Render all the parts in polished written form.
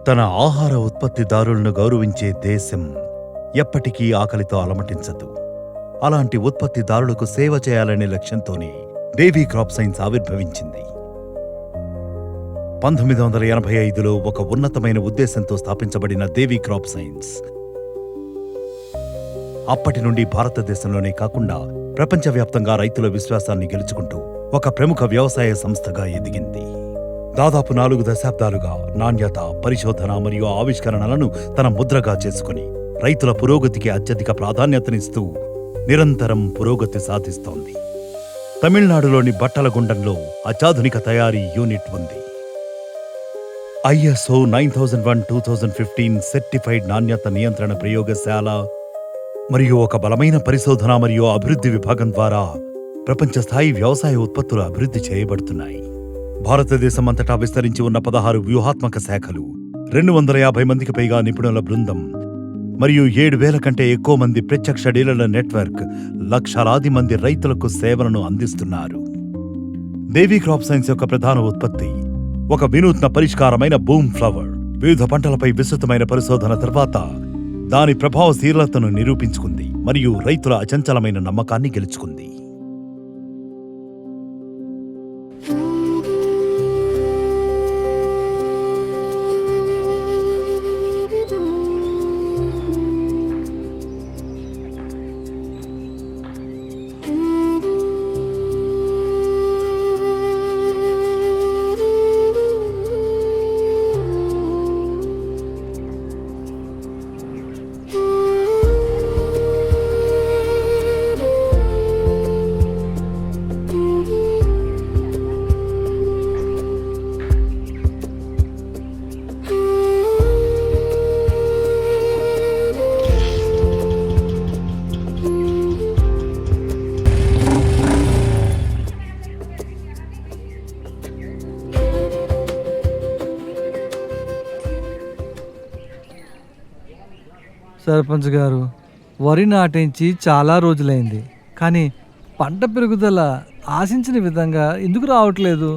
తన ఆహార ఉత్పత్తిదారులను గౌరవించే దేశం ఎప్పటికీ ఆకలితో అలమటించదు. అలాంటి ఉత్పత్తిదారులకు సేవ చేయాలనే లక్ష్యంతోనే దేవీ క్రాప్ సైన్స్ ఆవిర్భవించింది. 1985లో ఒక ఉన్నతమైన ఉద్దేశంతో స్థాపించబడిన దేవీ క్రాప్ సైన్స్ అప్పటి నుండి భారతదేశంలోనే కాకుండా ప్రపంచవ్యాప్తంగా రైతుల విశ్వాసాన్ని గెలుచుకుంటూ ఒక ప్రముఖ వ్యవసాయ సంస్థగా ఎదిగింది. దాదాపు 4 దశాబ్దాలుగా నాణ్యత, పరిశోధన మరియు ఆవిష్కరణలను తన ముద్రగా చేసుకుని రైతుల పురోగతికి అత్యధిక ప్రాధాన్యతనిస్తూ నిరంతరం పురోగతి సాధిస్తోంది. తమిళనాడులోని బట్టలగుండంలో అత్యాధునిక తయారీ యూనిట్ ఉంది. ISO 9001-2015 సర్టిఫైడ్ నాణ్యత నియంత్రణ ప్రయోగశాల మరియు ఒక బలమైన పరిశోధన మరియు అభివృద్ధి విభాగం ద్వారా ప్రపంచ స్థాయి వ్యవసాయ ఉత్పత్తులు అభివృద్ధి చేయబడుతున్నాయి. భారతదేశం అంతటా విస్తరించి ఉన్న 16 వ్యూహాత్మక శాఖలు, 250 మందికి పైగా నిపుణుల బృందం మరియు 7,000 కంటే ఎక్కువ మంది ప్రత్యక్ష డీలర్ల నెట్వర్క్ లక్షలాది మంది రైతులకు సేవలను అందిస్తున్నారు. దేవీ క్రాప్ సైన్స్ యొక్క ప్రధాన ఉత్పత్తి ఒక వినూత్న పరిష్కారమైన బూమ్ ఫ్లవర్. వివిధ పంటలపై విస్తృతమైన పరిశోధన తర్వాత దాని ప్రభావశీలతను నిరూపించుకుంది మరియు రైతుల అచంచలమైన నమ్మకాన్ని గెలుచుకుంది. సర్పంచ్ గారు, వరి నాటించి చాలా రోజులైంది, కానీ పంట పెరుగుదల ఆశించిన విధంగా ఎందుకు రావట్లేదు?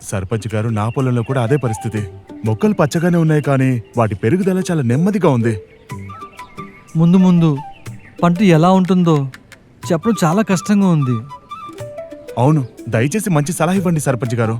సర్పంచ్ గారు, నా పొలంలో కూడా అదే పరిస్థితి. మొక్కలు పచ్చగానే ఉన్నాయి, కానీ వాటి పెరుగుదల చాలా నెమ్మదిగా ఉంది. ముందు ముందు పంట ఎలా ఉంటుందో చెప్పడం చాలా కష్టంగా ఉంది. అవును, దయచేసి మంచి సలహా ఇవ్వండి సర్పంచ్ గారు.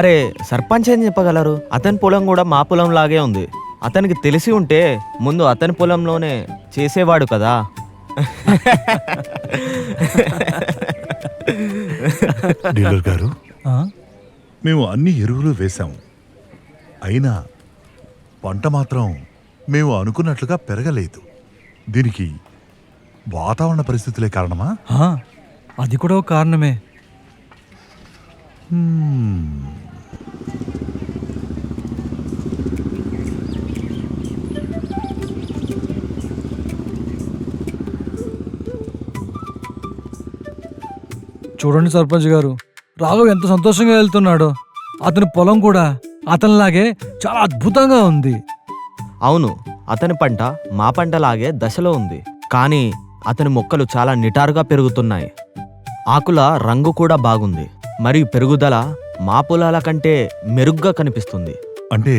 అరే, సర్పంచ్ ఏం చెప్పగలరు? అతని పొలం కూడా మా పొలం లాగే ఉంది. అతనికి తెలిసి ఉంటే ముందు అతని పొలంలోనే చేసేవాడు కదా. డీలర్ గారు, మేము అన్ని ఎరువులు వేశాము, అయినా పంట మాత్రం మేము అనుకున్నట్లుగా పెరగలేదు. దీనికి వాతావరణ పరిస్థితులే కారణమా? అది కూడా ఒక కారణమే. చూడండి సర్పంచ్ గారు, రాఘవ్ ఎంత సంతోషంగా వెళ్తున్నాడో. అతని పొలం కూడా అతనిలాగే చాలా అద్భుతంగా ఉంది. అవును, అతని పంట మా పంటలాగే దశలో ఉంది, కానీ అతని మొక్కలు చాలా నిటారుగా పెరుగుతున్నాయి. ఆకుల రంగు కూడా బాగుంది, మరియు పెరుగుదల మా పొలాల కంటే మెరుగ్గా కనిపిస్తుంది. అంటే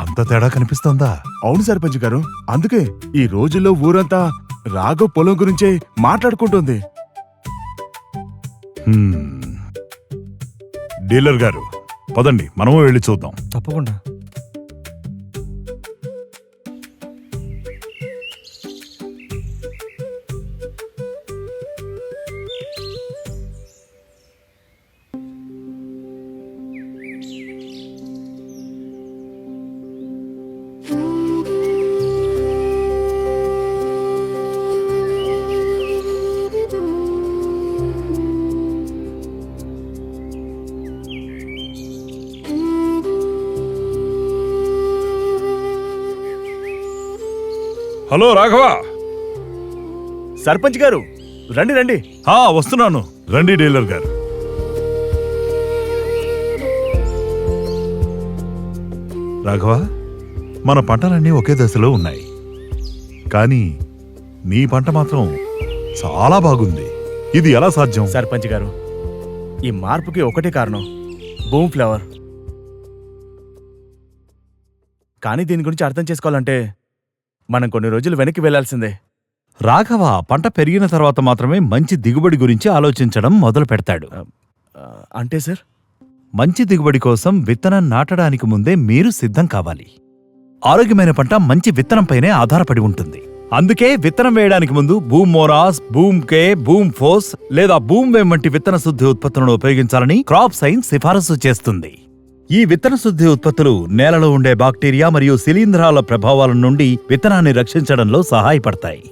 అంత తేడా కనిపిస్తోందా? అవును సర్పంచ్ గారు, అందుకే ఈ రోజుల్లో ఊరంతా రాఘవ్ పొలం గురించే మాట్లాడుకుంటుంది. డీలర్ గారు, పదండి మనము వెళ్ళి చూద్దాం. తప్పకుండా. హలో రాఘవ. సర్పంచ్ గారు, రండి రండి. వస్తున్నాను. రండి డీలర్ గారు. రాఘవ, మన పంటలన్నీ ఒకే దశలో ఉన్నాయి, కానీ నీ పంట మాత్రం చాలా బాగుంది. ఇది ఎలా సాధ్యం? సర్పంచ్ గారు, ఈ మార్పుకి ఒకటే కారణం, బూమ్ ఫ్లవర్. కానీ దీని గురించి అర్థం చేసుకోవాలంటే మనం కొన్ని రోజులు వెనక్కి వెళ్లాల్సిందే. రాఘవ పంట పెరిగిన తర్వాత మాత్రమే మంచి దిగుబడి గురించి ఆలోచించడం మొదలు పెడతాడు. అంటే సార్, మంచి దిగుబడి కోసం విత్తనం నాటడానికి ముందే మీరు సిద్ధం కావాలి. ఆరోగ్యమైన పంట మంచి విత్తనంపైనే ఆధారపడి ఉంటుంది. అందుకే విత్తనం వేయడానికి ముందు బూమ్ మోరాస్, బూమ్ కే, బూమ్ ఫోస్ లేదా బూమ్ వేమ్ వంటి విత్తన శుద్ధి ఉత్పత్తులను ఉపయోగించాలని క్రాప్ సైన్స్ సిఫారసు చేస్తుంది. ఈ విత్తన శుద్ధి ఉత్పత్తులు నేలలో ఉండే బాక్టీరియా మరియు శిలీంధ్రాల ప్రభావాల నుండి విత్తనాన్ని రక్షించడంలో సహాయపడతాయి.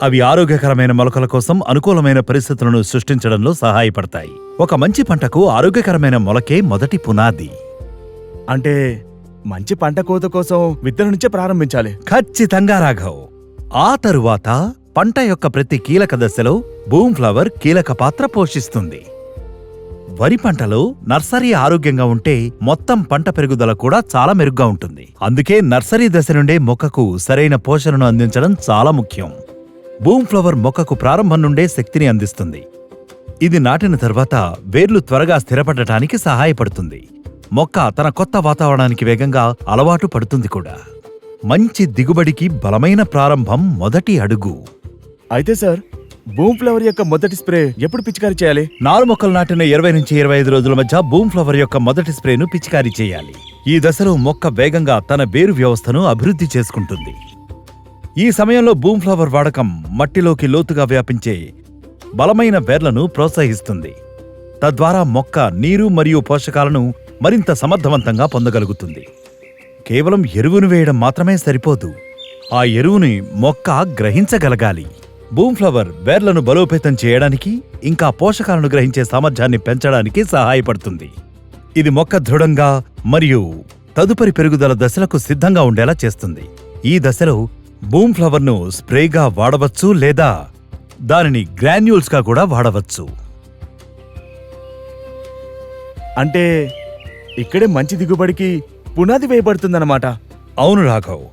అవి ఆరోగ్యకరమైన మొలకల కోసం అనుకూలమైన పరిస్థితులను సృష్టించడంలో సహాయపడతాయి. ఒక మంచి పంటకు ఆరోగ్యకరమైన మొలకే మొదటి పునాది. అంటే మంచి పంట కోత కోసం విత్తనం నుంచే ప్రారంభించాలి. ఖచ్చితంగా రాఘవ్. ఆ తరువాత పంట యొక్క ప్రతి కీలక దశలో బూమ్ ఫ్లవర్ కీలక పాత్ర పోషిస్తుంది. వరి పంటలో నర్సరీ ఆరోగ్యంగా ఉంటే మొత్తం పంట పెరుగుదల కూడా చాలా మెరుగ్గా ఉంటుంది. అందుకే నర్సరీ దశ నుండే మొక్కకు సరైన పోషణను అందించడం చాలా ముఖ్యం. బూమ్ ఫ్లవర్ మొక్కకు ప్రారంభం నుండే శక్తిని అందిస్తుంది. ఇది నాటిన తర్వాత వేర్లు త్వరగా స్థిరపడటానికి సహాయపడుతుంది. మొక్క తన కొత్త వాతావరణానికి వేగంగా అలవాటు పడుతుంది కూడా. మంచి దిగుబడికి బలమైన ప్రారంభం మొదటి అడుగు. అయితే సార్, బూమ్ ఫ్లవర్ యొక్క మొదటి స్ప్రే ఎప్పుడు పిచికారీ చేయాలి? నారు మొక్కలు నాటిన 20 నుంచి 25 రోజుల మధ్య బూమ్ ఫ్లవర్ యొక్క మొదటి స్ప్రేను పిచికారీ చేయాలి. ఈ దశలో మొక్క వేగంగా తన వేరు వ్యవస్థను అభివృద్ధి చేసుకుంటుంది. ఈ సమయంలో బూమ్ ఫ్లవర్ వాడకం మట్టిలోకి లోతుగా వ్యాపించే బలమైన వేర్లను ప్రోత్సహిస్తుంది. తద్వారా మొక్క నీరు మరియు పోషకాలను మరింత సమర్థవంతంగా పొందగలుగుతుంది. కేవలం ఎరువును వేయడం మాత్రమే సరిపోదు, ఆ ఎరువుని మొక్క గ్రహించగలగాలి. బూమ్ ఫ్లవర్ వేర్లను బలోపేతం చేయడానికి ఇంకా పోషకాలను గ్రహించే సామర్థ్యాన్ని పెంచడానికి సహాయపడుతుంది. ఇది మొక్క దృఢంగా మరియు తదుపరి పెరుగుదల దశలకు సిద్ధంగా ఉండేలా చేస్తుంది. ఈ దశలో బూమ్ ఫ్లవర్ను స్ప్రేగా వాడవచ్చు లేదా దానిని గ్రాన్యూల్స్గా కూడా వాడవచ్చు. అంటే ఇక్కడే మంచి దిగుబడికి పునాది వేయబడుతుందన్నమాట. అవును రాఘవ్.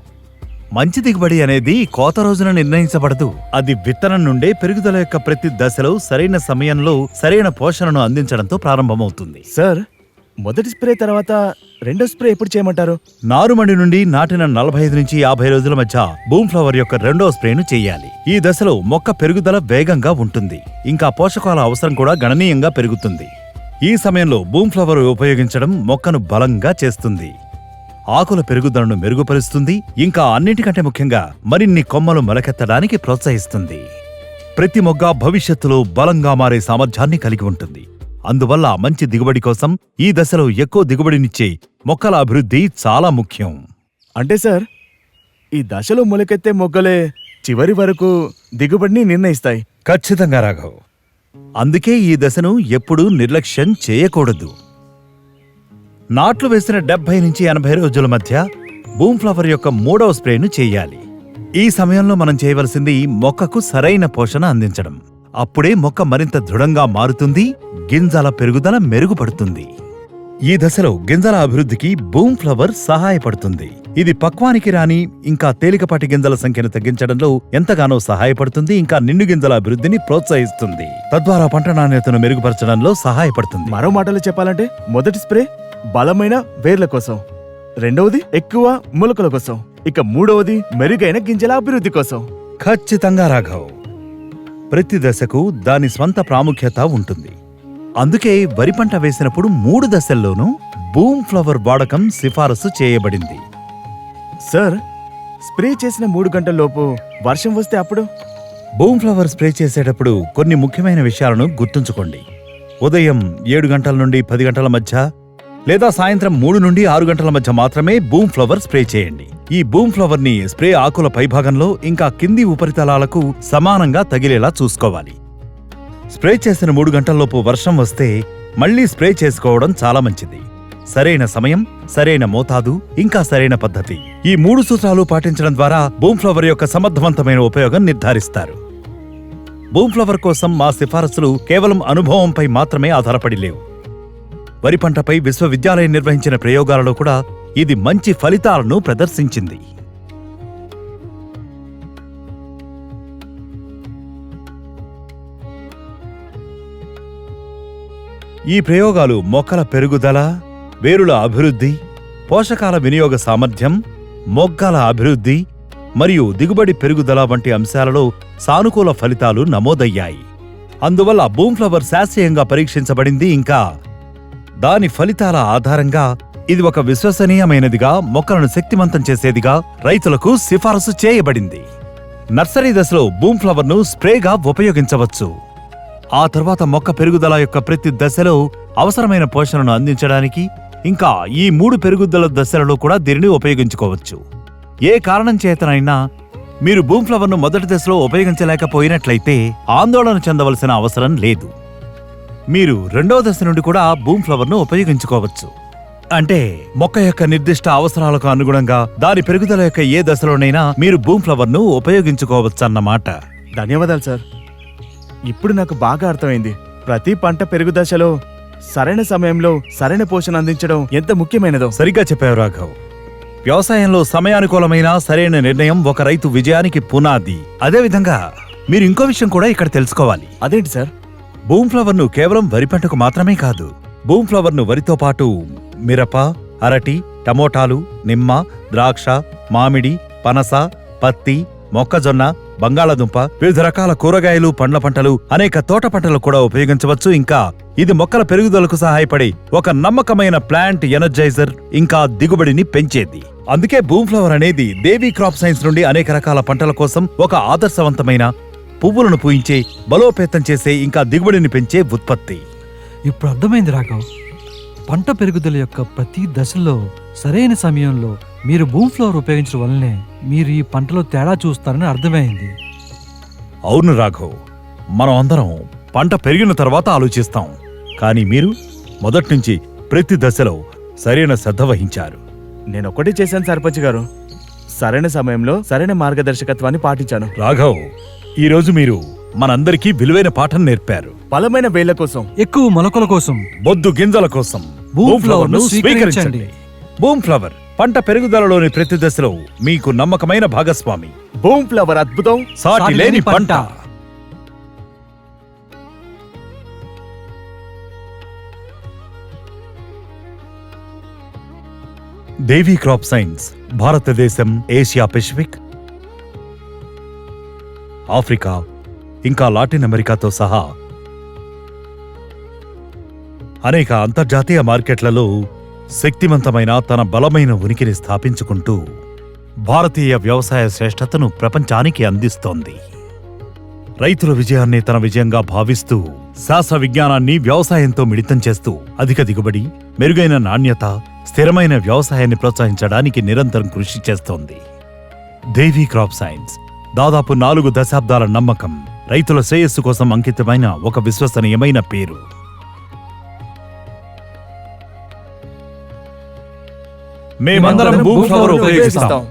మంచి దిగుబడి అనేది కోత రోజున నిర్ణయించబడదు. అది విత్తనం నుండే పెరుగుదల యొక్క ప్రతి దశలో సరైన సమయంలో సరైన పోషణను అందించడంతో ప్రారంభమవుతుంది. సార్, మొదటి స్ప్రే తర్వాత రెండో స్ప్రే ఎప్పుడు చేయమంటారు? నారుమడి నుండి నాటిన 45 నుంచి 50 రోజుల మధ్య బూమ్ ఫ్లవర్ యొక్క రెండో స్ప్రేను చేయాలి. ఈ దశలో మొక్క పెరుగుదల వేగంగా ఉంటుంది, ఇంకా పోషకాల అవసరం కూడా గణనీయంగా పెరుగుతుంది. ఈ సమయంలో బూమ్ ఫ్లవర్ ఉపయోగించడం మొక్కను బలంగా చేస్తుంది, ఆకుల పెరుగుదలను మెరుగుపరుస్తుంది, ఇంకా అన్నిటికంటే ముఖ్యంగా మరిన్ని కొమ్మలు మొలకెత్తడానికి ప్రోత్సహిస్తుంది. ప్రతి మొగ్గ భవిష్యత్తులో బలంగా మారే సామర్థ్యాన్ని కలిగి ఉంటుంది. అందువల్ల మంచి దిగుబడి కోసం ఈ దశలో ఎక్కువ దిగుబడినిచ్చే మొక్కల అభివృద్ధి చాలా ముఖ్యం. అంటే సార్, ఈ దశలో మొలకెత్తే మొగ్గలే చివరి వరకు దిగుబడిని నిర్ణయిస్తాయి. ఖచ్చితంగా రాఘవ్. అందుకే ఈ దశను ఎప్పుడూ నిర్లక్ష్యం చేయకూడదు. నాట్లు వేసిన 70 నుంచి 80 రోజుల మధ్య బూమ్ ఫ్లవర్ యొక్క మూడవ స్ప్రేను చేయాలి. ఈ సమయంలో మనం చేయవలసింది మొక్కకు సరైన పోషణ అందించడం. అప్పుడే మొక్క మరింత దృఢంగా మారుతుంది, గింజల పెరుగుదల మెరుగుపడుతుంది. ఈ దశలో గింజల అభివృద్ధికి బూమ్ ఫ్లవర్ సహాయపడుతుంది. ఇది పక్వానికి రాని ఇంకా తేలికపాటి గింజల సంఖ్యను తగ్గించడంలో ఎంతగానో సహాయపడుతుంది, ఇంకా నిండు గింజల అభివృద్ధిని ప్రోత్సహిస్తుంది. తద్వారా పంట నాణ్యతను మెరుగుపరచడంలో సహాయపడుతుంది. మరో మాటలో చెప్పాలంటే, మొదటి స్ప్రే బలమైన వేర్ల కోసం, రెండవది ఎక్కువ మొలకల కోసం, ఇక మూడవది మెరుగైన గింజల అభివృద్ధి కోసం. ఖచ్చితంగా రాఘవ్. ప్రతి దశకు దాని స్వంత ప్రాముఖ్యత ఉంటుంది. అందుకే వరి పంట వేసినప్పుడు 3 దశల్లోనూ బూమ్ ఫ్లవర్ వాడకం సిఫారసు చేయబడింది. సార్, స్ప్రే చేసిన 3 గంటల్లోపు వర్షం వస్తే అప్పుడు? బూమ్ ఫ్లవర్ స్ప్రే చేసేటప్పుడు కొన్ని ముఖ్యమైన విషయాలను గుర్తుంచుకోండి. ఉదయం 7 గంటల నుండి 10 గంటల మధ్య లేదా సాయంత్రం 3 నుండి 6 గంటల మధ్య మాత్రమే బూమ్ ఫ్లవర్ స్ప్రే చేయండి. ఈ బూమ్ ఫ్లవర్ ని స్ప్రే ఆకుల పైభాగంలో ఇంకా కింది ఉపరితలాలకు సమానంగా తగిలేలా చూసుకోవాలి. స్ప్రే చేసిన 3 గంటల్లోపు వర్షం వస్తే మళ్లీ స్ప్రే చేసుకోవడం చాలా మంచిది. సరైన సమయం, సరైన మోతాదు, ఇంకా సరైన పద్ధతి, ఈ 3 సూత్రాలు పాటించడం ద్వారా బూమ్ ఫ్లవర్ యొక్క సమర్థవంతమైన ఉపయోగం నిర్ధారిస్తారు. బూమ్ ఫ్లవర్ కోసం మా సిఫారసులు కేవలం అనుభవంపై మాత్రమే ఆధారపడి లేవు. వరి పంటపై విశ్వవిద్యాలయం నిర్వహించిన ప్రయోగాలలో కూడా ఇది మంచి ఫలితాలను ప్రదర్శించింది. ఈ ప్రయోగాలు మొక్కల పెరుగుదల, వేరుల అభివృద్ధి, పోషకాల వినియోగ సామర్థ్యం, మొగ్గల అభివృద్ధి మరియు దిగుబడి పెరుగుదల వంటి అంశాలలో సానుకూల ఫలితాలు నమోదయ్యాయి. అందువల్ల బూమ్ ఫ్లవర్ శాస్త్రీయంగా పరీక్షించబడింది. ఇంకా దాని ఫలితాల ఆధారంగా ఇది ఒక విశ్వసనీయమైనదిగా, మొక్కలను శక్తిమంతం చేసేదిగా రైతులకు సిఫారసు చేయబడింది. నర్సరీ దశలో బూమ్ ఫ్లవర్ను స్ప్రేగా ఉపయోగించవచ్చు. ఆ తర్వాత మొక్క పెరుగుదల యొక్క ప్రతి దశలో అవసరమైన పోషణను అందించడానికి, ఇంకా ఈ 3 పెరుగుదల దశలలో కూడా దీనిని ఉపయోగించుకోవచ్చు. ఏ కారణం చేతనైనా మీరు బూమ్ ఫ్లవర్ను మొదటి దశలో ఉపయోగించలేకపోయినట్లయితే ఆందోళన చెందవలసిన అవసరం లేదు. మీరు 2వ దశ నుండి కూడా బూమ్ ఫ్లవర్ను ఉపయోగించుకోవచ్చు. అంటే మొక్క యొక్క నిర్దిష్ట అవసరాలకు అనుగుణంగా దాని పెరుగుదల యొక్క ఏ దశలోనైనా మీరు బూమ్ ఫ్లవర్ను ఉపయోగించుకోవచ్చన్నమాట. ధన్యవాదాలు సార్. ఇప్పుడు నాకు బాగా అర్థమైంది. ప్రతి పంట పెరుగు దశలో సరైన సమయంలో సరైన పోషణ అందించడం ఎంత ముఖ్యమైనదో. సరిగ్గా చెప్పావు రాఘవ్. వ్యవసాయంలో సమయానుకూలమైన సరైన నిర్ణయం ఒక రైతు విజయానికి పునాది. అదేవిధంగా మీరు ఇంకో విషయం కూడా ఇక్కడ తెలుసుకోవాలి. అదేంటి సార్? బూమ్ ఫ్లవర్ను కేవలం వరి పంటకు మాత్రమే కాదు, బూమ్ ఫ్లవర్ను వరితో పాటు మిరప, అరటి, టమోటాలు, నిమ్మ, ద్రాక్ష, మామిడి, పనస, పత్తి, మొక్కజొన్న, బంగాళాదుంప, వివిధ రకాల కూరగాయలు, పండ్ల పంటలు, అనేక తోట పంటలు కూడా ఉపయోగించవచ్చు. ఇంకా ఇది మొక్కల పెరుగుదలకు సహాయపడే ఒక నమ్మకమైన ప్లాంట్ ఎనర్జైజర్, ఇంకా దిగుబడిని పెంచేది. అందుకే బూమ్ ఫ్లవర్ అనేది దేవీ క్రాప్ సైన్స్ నుండి అనేక రకాల పంటల కోసం ఒక ఆదర్శవంతమైన, పువ్వులను పూయించే, బలోపేతం చేసే, ఇంకా దిగుబడిని పెంచే ఉత్పత్తి. ఇప్పుడు అర్థమైంది రాఘవ్. పంట పెరుగుదల యొక్క ప్రతి దశలో సరైన సమయంలో మీరు బూమ్ ఫ్లవర్ ఉపయోగించడం వల్లనే మీరు ఈ పంటలో తేడా చూస్తారని అర్థమైంది. అవును రాఘవ్, మనం అందరం పంట పెరిగిన తర్వాత ఆలోచిస్తాం, కానీ మీరు మొదట్నుంచి ప్రతి దశలో సరైన శ్రద్ధ వహించారు. నేనొక్కటి చేశాను సర్పంచ్ గారు. సరైన సమయంలో సరైన మార్గదర్శకత్వాన్ని పాటించాను. రాఘవ్, ఈరోజు మీరు మనందరికీ విలువైన పాఠం నేర్పారు. బలమైన వేళ్ల కోసం, ఎక్కువ మొలకల కోసం బొద్దు గింజల కోసం బూమ్ ఫ్లవర్ను స్వీకరించండి. బూమ్ ఫ్లవర్ పంట పెరుగుదలలోని ప్రతి దశలో మీకు నమ్మకమైన భాగస్వామి. బూమ్ ఫ్లవర్ అద్భుతం, సాటి లేని పంట. దేవీ క్రాప్ సైన్స్ భారతదేశం, ఏషియా పెసిఫిక్, ఆఫ్రికా, ఇంకా లాటిన్ అమెరికాతో సహా అనేక అంతర్జాతీయ మార్కెట్లలో శక్తివంతమైన తన బలమైన ఉనికిని స్థాపించుకుంటూ భారతీయ వ్యవసాయ శ్రేష్ఠతను ప్రపంచానికి అందిస్తోంది. రైతుల విజయాన్ని తన విజయంగా భావిస్తూ శాస్త్ర విజ్ఞానాన్ని వ్యవసాయంతో మిళితం చేస్తూ అధిక దిగుబడి, మెరుగైన నాణ్యత, స్థిరమైన వ్యవసాయాన్ని ప్రోత్సహించడానికి నిరంతరం కృషి చేస్తోంది. దేవీ క్రాప్ సైన్స్ దాదాపు 4 దశాబ్దాల నమ్మకం, రైతుల శ్రేయస్సు కోసం అంకితమైన ఒక విశ్వసనీయమైన పేరు. మేమందరం బూమ్ ఫ్లవర్ ఉపయోగిస్తాం.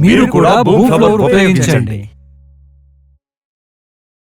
మీరు కూడా బూమ్ ఫ్లవర్ ఉపయోగించండి.